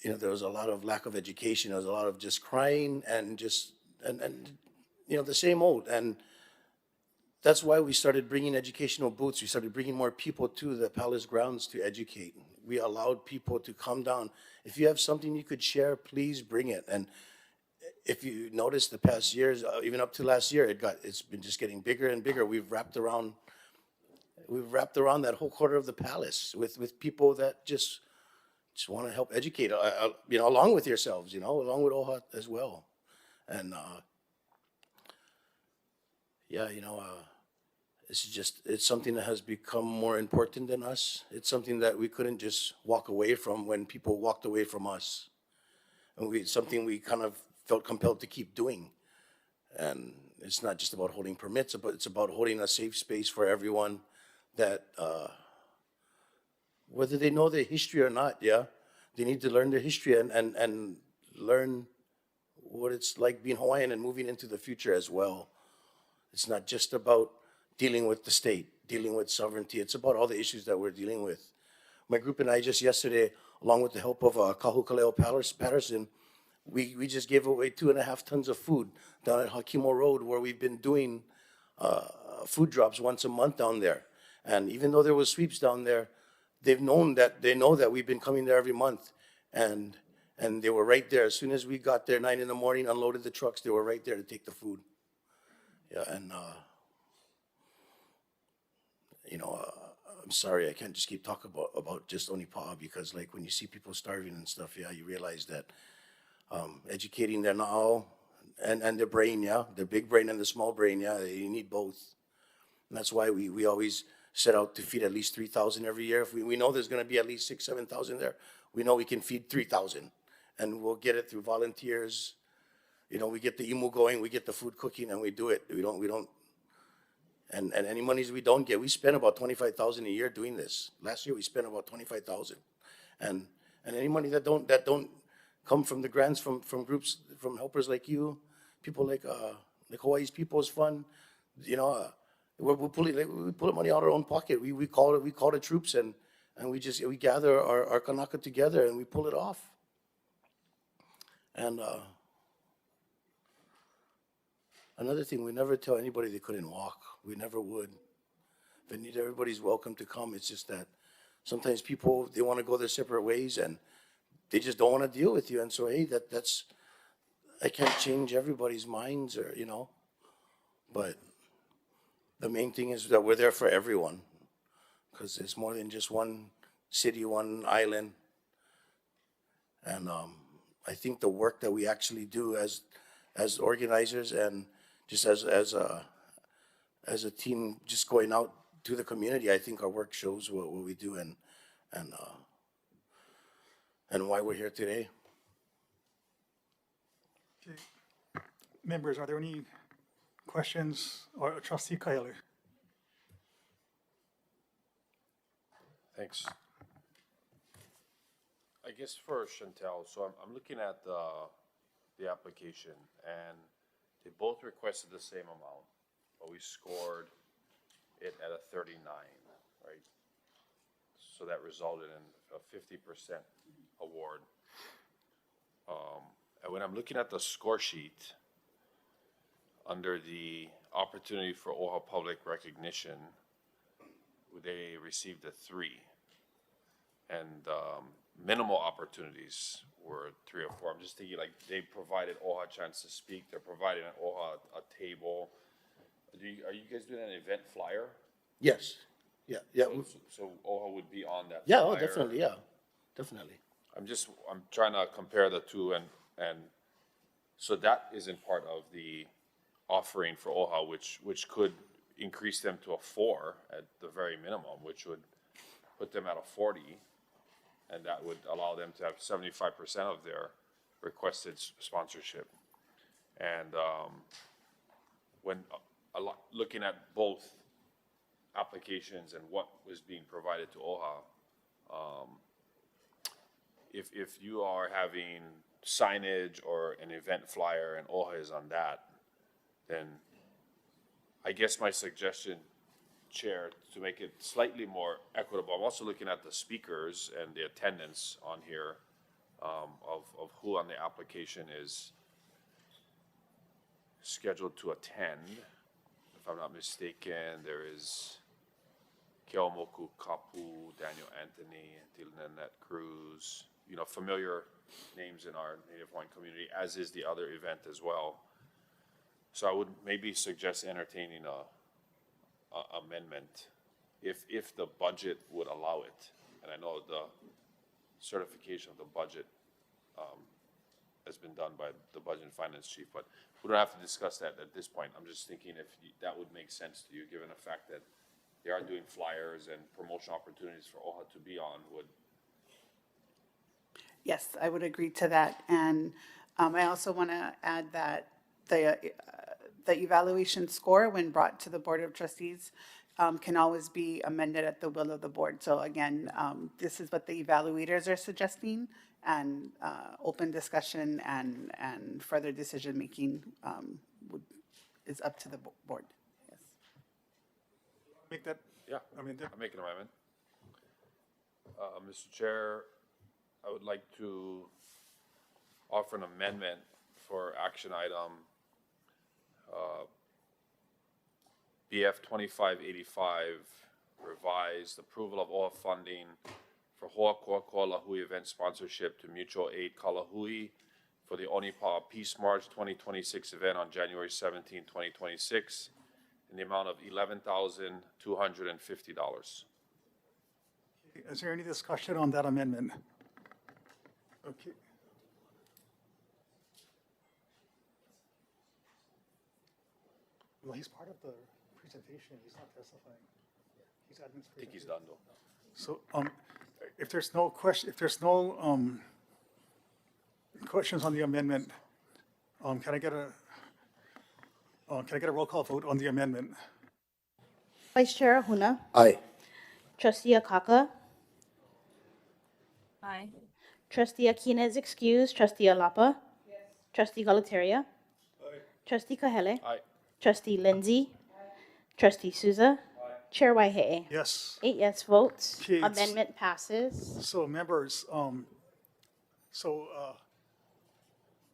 you know, there was a lot of lack of education. There was a lot of just crying and just, and you know, the same old. And that's why we started bringing educational booths. We started bringing more people to the palace grounds to educate. We allowed people to come down. If you have something you could share, please bring it. And if you notice the past years, even up to last year, it's been just getting bigger and bigger. We've wrapped around that whole quarter of the palace with people that just want to help educate, you know, along with yourselves, you know, along with OHA as well. And yeah, you know, it's something that has become more important than us. It's something that we couldn't just walk away from when people walked away from us. And it's something we kind of felt compelled to keep doing. And it's not just about holding permits, but it's about holding a safe space for everyone that, whether they know their history or not, yeah, they need to learn their history and learn what it's like being Hawaiian and moving into the future as well. It's not just about dealing with the state, dealing with sovereignty. It's about all the issues that we're dealing with. My group and I just yesterday, along with the help of Kahukaleo Patterson, we just gave away 2.5 tons of food down at Hakimo Road, where we've been doing food drops once a month down there. And even though there was sweeps down there, they know that we've been coming there every month, and they were right there. As soon as we got there, 9 in the morning, unloaded the trucks, they were right there to take the food. Yeah, and you know, I'm sorry, I can't just keep talking about just Onipa'a, because like when you see people starving and stuff, yeah, you realize that educating their na'au and their brain, yeah, their big brain and the small brain, yeah, you need both. And that's why we always set out to feed at least 3,000 every year. If we know there's going to be at least 6,000, 7,000 there, we know we can feed 3,000, and we'll get it through volunteers. You know, we get the imu going, we get the food cooking, and we do it. We don't. And any monies we don't get, we spend about 25,000 a year doing this. Last year we spent about 25,000, and any money that don't come from the grants from groups, from helpers like you, people like Hawaii's People's Fund, you know, we pull money out of our own pocket. We call the troops, and we gather our kanaka together and we pull it off. And another thing, we never tell anybody they couldn't walk. We never would. Everybody's welcome to come. It's just that sometimes people, they want to go their separate ways and they just don't want to deal with you. And so, hey, that's I can't change everybody's minds, or, you know, but the main thing is that we're there for everyone, because it's more than just one city, one island. And I think the work that we actually do as organizers and just as a team, just going out to the community, I think our work shows what we do and why we're here today. Okay. Members, are there any questions? Or Trustee Kaile? Thanks. I guess for Chantel, so I'm looking at the application, and they both requested the same amount. but we scored it at a 39, right? So that resulted in a 50% award. And when I'm looking at the score sheet, under the opportunity for OHA public recognition, they received a 3. And minimal opportunities were 3 or 4. I'm just thinking like they provided OHA a chance to speak. They're providing OHA a table. Are you guys doing an event flyer? Yes, yeah, yeah, So OHA would be on that yeah, flyer? oh, definitely, yeah, definitely. I'm trying to compare the two and so that isn't part of the offering for OHA, which could increase them to a 4 at the very minimum, which would put them at a 40, and that would allow them to have 75% of their requested sponsorship. And when looking at both applications and what was being provided to OHA, if you are having signage or an event flyer and OHA is on that, then I guess my suggestion, Chair, to make it slightly more equitable, I'm also looking at the speakers and the attendance on here of who on the application is scheduled to attend. If I'm not mistaken, there is Keomoku Kapu, Daniel Anthony, Nanette Cruz, familiar names in our Native Hawaiian community, as is the other event as well. So I would maybe suggest entertaining a amendment if the budget would allow it. And I know the certification of the budget has been done by the Budget and Finance Chief, but we don't have to discuss that at this point. I'm just thinking if that would make sense to you, given the fact that they are doing flyers and promotional opportunities for OHA to be on would. Yes, I would agree to that. And I also want to add that the evaluation score, when brought to the Board of Trustees, can always be amended at the will of the board. So again, this is what the evaluators are suggesting, and open discussion and further decision-making is up to the board. Yes. Make that, Yeah, I mean, I'll make an amendment. Mr. Chair, I would like to offer an amendment for action item BF 2585, revised approval of all funding for Ho'akoa'koa Lahui event sponsorship to Mutual Aid Kalahui for the Onipa'a Peace March 2026 event on January 17, 2026, in the amount of $11,250. is there any discussion on that amendment? Okay. Well, he's part of the presentation, he's not testifying. He's I think he's done though. So, if there's no question, if there's no, questions on the amendment, can I get a roll call vote on the amendment? Vice Chair Ahuna, Aye. Trustee Akaka, Aye. Trustee Akina is excused, Trustee Alapa. Yes. Trustee Galataria. Aye. Trustee Kahele. Aye. Trustee Lindsay. Trustee Souza. Chair Waihe'e. Yes. 8 yes votes. Okay, it's- Amendment passes. So members,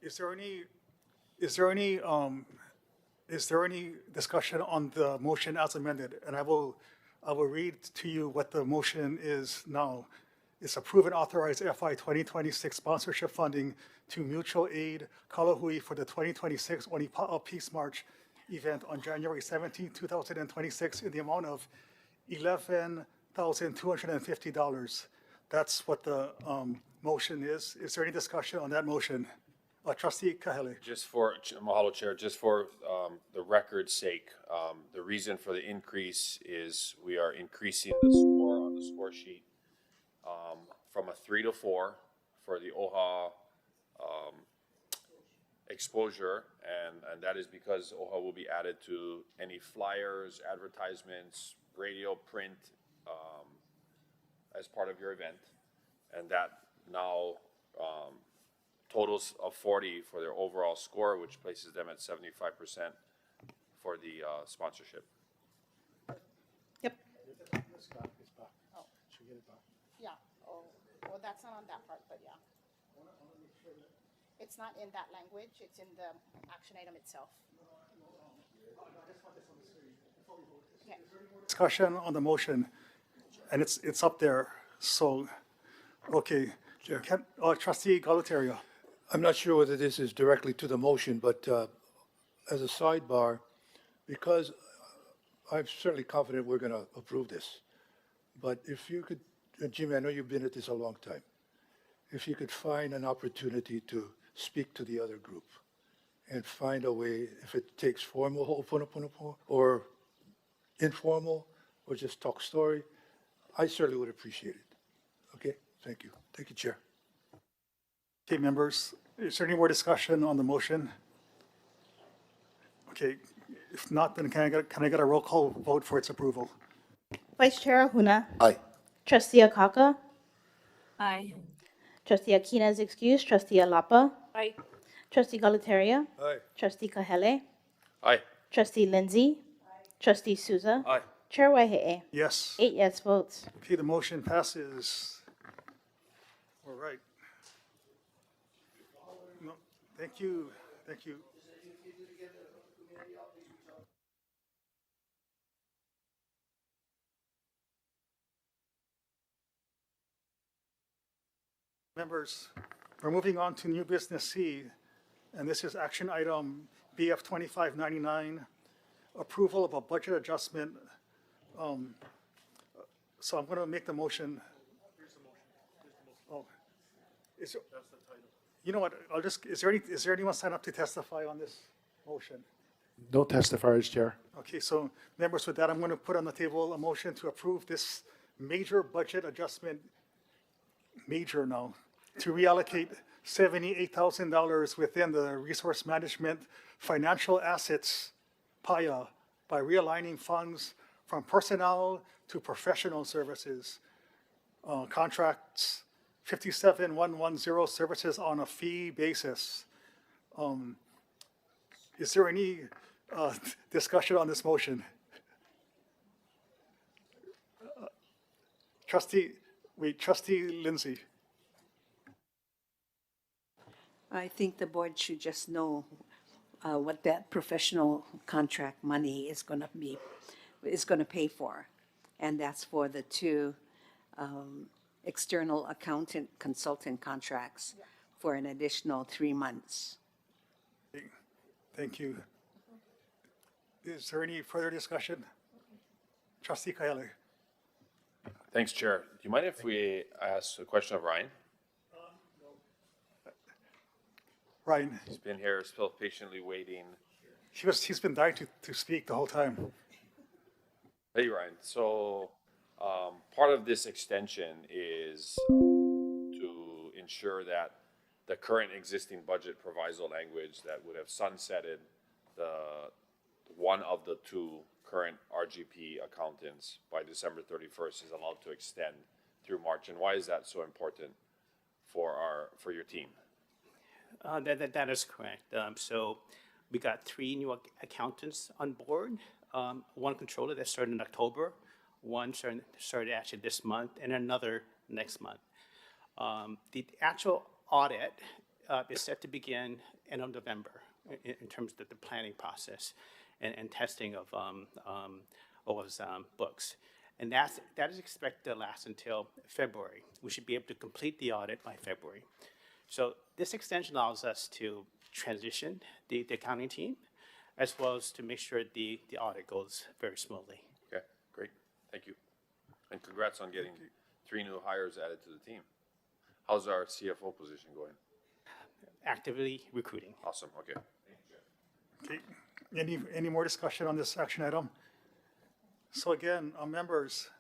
is there any discussion on the motion as amended? And I will read to you what the motion is now. It's approve and authorize FY 2026 sponsorship funding to Mutual Aid Kalahui for the 2026 Onipa'a Peace March event on January 17, 2026 in the amount of $11,250. That's what the motion is. Is there any discussion on that motion? Trustee Kahele. Mahalo, Chair, just for the record's sake, the reason for the increase is we are increasing the score on the score sheet from a 3 to 4 for the OHA exposure, and that is because OHA will be added to any flyers, advertisements, radio, print as part of your event, and that now totals of 40 for their overall score, which places them at 75% for the sponsorship. Yep. Yeah, oh, well, that's not on that part, but yeah. It's not in that language, it's in the action item itself. Okay. Discussion on the motion, and it's up there, so, okay. Chair. Trustee Galatario. I'm not sure whether this is directly to the motion, but as a sidebar, because I'm certainly confident we're going to approve this, but if you could, Jimmy, I know you've been at this a long time, if you could find an opportunity to speak to the other group and find a way, if it takes formal ho'oponopono or informal or just talk story, I certainly would appreciate it. Okay, thank you. Thank you, Chair. Okay, members, is there any more discussion on the motion? Okay, if not, then can I get a roll call vote for its approval? Vice Chair Ahuna. Aye. Trustee Akaka. Aye. Trustee Akina is excused. Trustee Alapa. Aye. Trustee Galataria. Aye. Trustee Kahele. Aye. Trustee Lindsay. Trustee Souza. Aye. Chair Waihe'e. Yes. 8 yes votes. Okay, the motion passes. All right. No, thank you, thank you. Members, we're moving on to new business C, and this is action item BF 2599, approval of a budget adjustment. So I'm going to make the motion. Oh, is it, you know what? I'll just. Is there anyone signed up to testify on this motion? No testifiers, Chair. Okay, so members, with that, I'm going to put on the table a motion to approve this major budget adjustment. Major now, to reallocate $78,000 within the resource management financial assets PAYA by realigning funds from personnel to professional services. Contracts 57110 services on a fee basis. Is there any discussion on this motion? Trustee Lindsay. I think the board should just know what that professional contract money is going to pay for. And that's for the two external accountant consultant contracts for an additional 3 months. Thank you. Is there any further discussion? Trustee Kaele. Thanks, Chair. Do you mind if we ask a question of Ryan? Ryan, He's been here, still patiently waiting. he's been dying to speak the whole time. Hey, Ryan. So, part of this extension is to ensure that the current existing budget proviso language that would have sunsetted one of the two current RGP accountants by December 31st is allowed to extend through March. And why is that so important for your team? That is correct. So we got 3 new accountants on board. One controller that started in October, one started actually this month, and another next month. The actual audit is set to begin end of November in terms of the planning process and testing of OHA's books. And that is expected to last until February. We should be able to complete the audit by February. So this extension allows us to transition the accounting team, as well as to make sure the audit goes very smoothly. Okay, great. Thank you. And congrats on getting 3 new hires added to the team. How's our CFO position going? Actively recruiting. Awesome, okay. Okay, any more discussion on this action item? So again, members,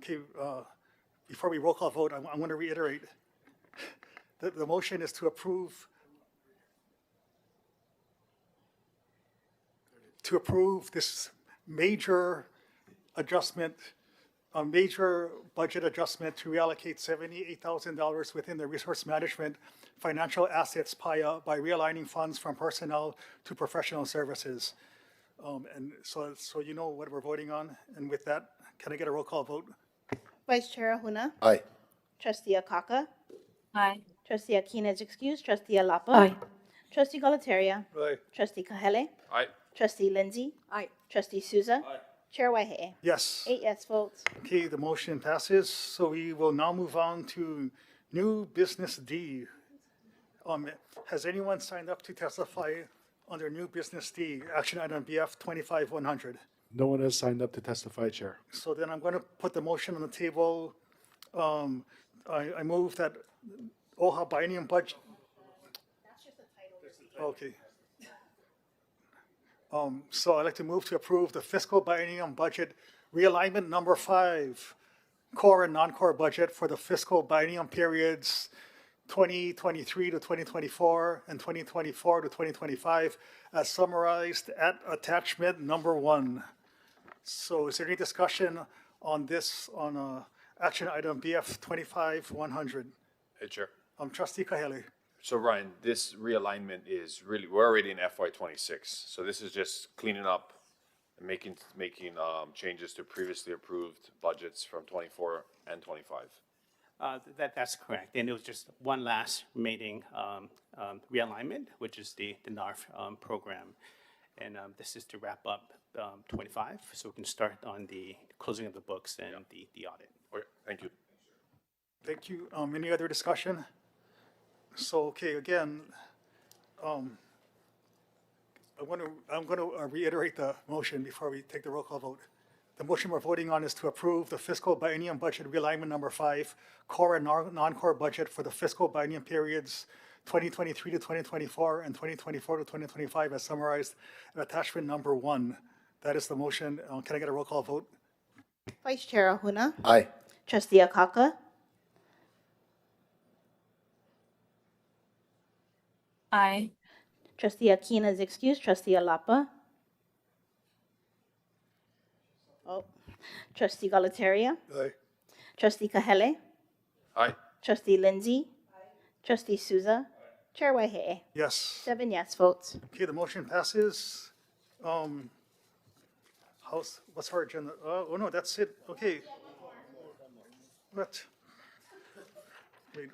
okay, before we roll call vote, I want to reiterate that the motion is to approve this major adjustment, a major budget adjustment to reallocate $78,000 within the resource management financial assets PAYA by realigning funds from personnel to professional services. And so you know what we're voting on. And with that, can I get a roll call vote? Vice Chair Ahuna. Aye. Trustee Akaka. Aye. Trustee Akina is excused. Trustee Alapa. Aye. Trustee Galataria. Aye. Trustee Kahele. Aye. Trustee Lindsay. Aye. Trustee Souza. Chair Waihe'e. Yes. 8 yes votes. Okay, the motion passes. So we will now move on to new business D. Has anyone signed up to testify under new business D, action item BF 25-100? No one has signed up to testify, Chair. So then I'm going to put the motion on the table. I move that OHA Biennium budget. Okay. So I'd like to move to approve the fiscal biennium budget realignment number 5, core and non-core budget for the fiscal biennium periods 2023 to 2024 and 2024 to 2025 as summarized at attachment number 1. So is there any discussion on this, on action item BF 25-100? Hey, Chair. Trustee Kahele. So Ryan, this realignment is really, we're already in FY '26. So this is just cleaning up and making changes to previously approved budgets from '24 and '25. That's correct. And it was just one last remaining realignment, which is the NARF program. And this is to wrap up 25, so we can start on the closing of the books and the audit. Okay, thank you. Thank you. Any other discussion? So, okay, again, I'm going to reiterate the motion before we take the roll call vote. The motion we're voting on is to approve the fiscal biennium budget realignment number 5, core and non-core budget for the fiscal biennium periods 2023 to 2024 and 2024 to 2025 as summarized in attachment number 1. That is the motion. Can I get a roll call vote? Vice Chair Ahuna. Aye. Trustee Akaka. Aye. Trustee Akina is excused. Trustee Alapa. Oh. Trustee Galataria. Aye. Trustee Kahele. Aye. Trustee Lindsay. Trustee Souza. Chair Waihe'e. Yes. 7 yes votes. Okay, the motion passes. What's our agenda? Oh, no, that's it. Okay. What? Wait,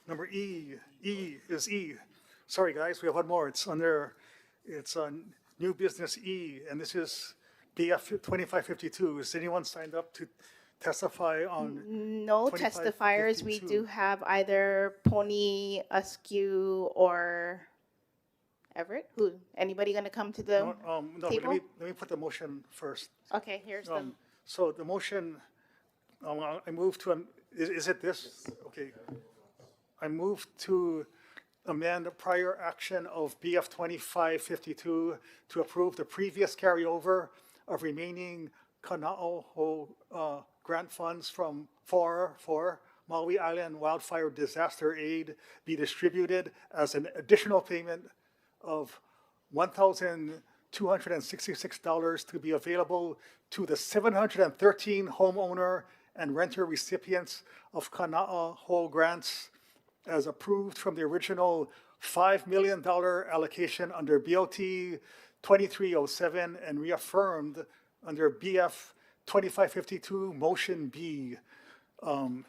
number E is E. Sorry, guys, we have one more. It's on new business E, and this is BF 2552. Is anyone signed up to testify on? No testifiers. We 2552. do have either Pony, Askew, or Everett. Who? Anybody going to come to the No, but table? let me put the motion first. Okay, here's the. So the motion, I move to, is it this? Okay. I move to amend the prior action of BF 2552 to approve the previous carryover of remaining Kanaaho grant funds for Maui Island Wildfire Disaster Aid be distributed as an additional payment of $1,266 to be available to the 713 homeowner and renter recipients of Kanaaho grants as approved from the original $5 million allocation under BOT 2307 and reaffirmed under BF 2552 Motion B. I'll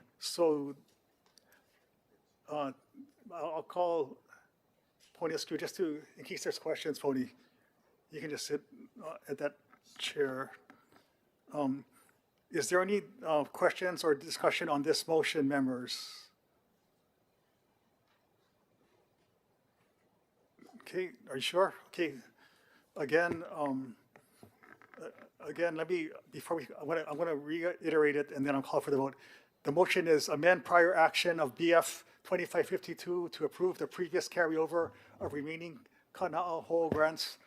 call Pony Askew just to, in case there's questions, Pony, you can just sit at that chair. Is there any questions or discussion on this motion, members? Okay, are you sure? Okay, again, let me, I'm gonna reiterate it and then I'll call for the vote. The motion is amend prior action of BF 2552 to approve the previous carryover of remaining Kanaaho grants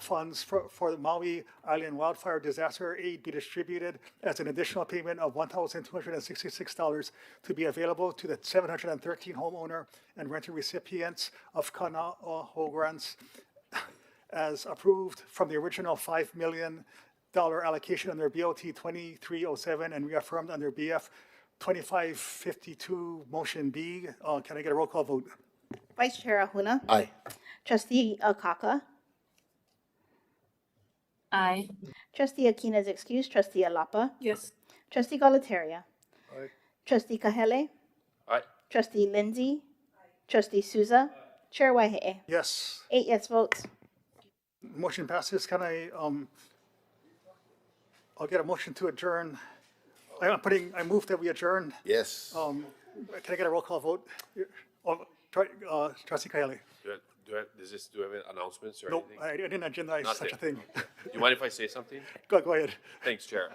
funds for the Maui Island Wildfire Disaster Aid be distributed as an additional payment of $1,266 to be available to the 713 homeowner and renter recipients of Kanaaho grants as approved from the original $5 million allocation under BOT 2307 and reaffirmed under BF 2552 Motion B. Can I get a roll call vote? Vice Chair Ahuna. Aye. Trustee Akaka. Aye. Trustee Aquino is excused. Trustee Alapa. Yes. Trustee Galataria. Aye. Trustee Kahele. Aye. Trustee Lindsay. Trustee Souza. Chair Waihe'e. Yes, 8 yes votes. motion passes. Can I'll get a motion to adjourn. I move that we adjourn. Yes. Can I get a roll call vote? Trustee Kaeli. Do we have announcements or No, anything? I didn't agendize Not such a yet. thing. Do you mind if I say something? Go ahead. Thanks, Chair.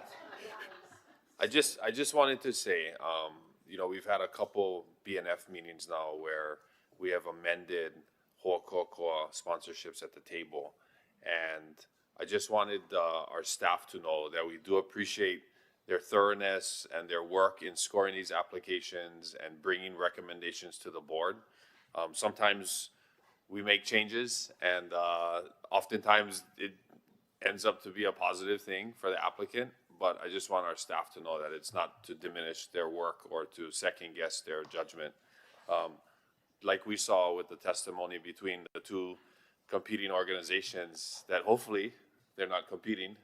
I just wanted to say, we've had a couple BNF meetings now where we have amended Ho'oko'oko'a sponsorships at the table. And I just wanted our staff to know that we do appreciate their thoroughness and their work in scoring these applications and bringing recommendations to the board. Sometimes we make changes and oftentimes it ends up to be a positive thing for the applicant. But I just want our staff to know that it's not to diminish their work or to second guess their judgment. Like we saw with the testimony between the two competing organizations, that hopefully they're not competing,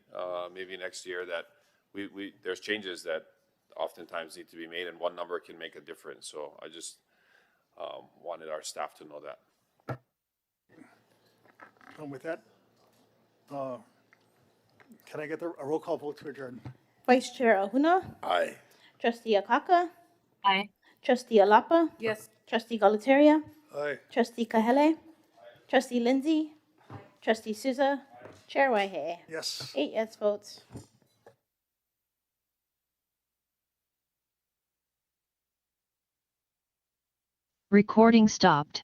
maybe next year, that there's changes that oftentimes need to be made and one number can make a difference. So I just wanted our staff to know that. And with that, can I get a roll call vote to adjourn? Vice Chair Ahuna. Aye. Trustee Akaka. Aye. Trustee Alapa. Yes. Trustee Galataria. Aye. Trustee Kahele. Trustee Lindsay. Trustee Souza. Chair Waihe'e. Yes. 8 yes votes. Recording stopped.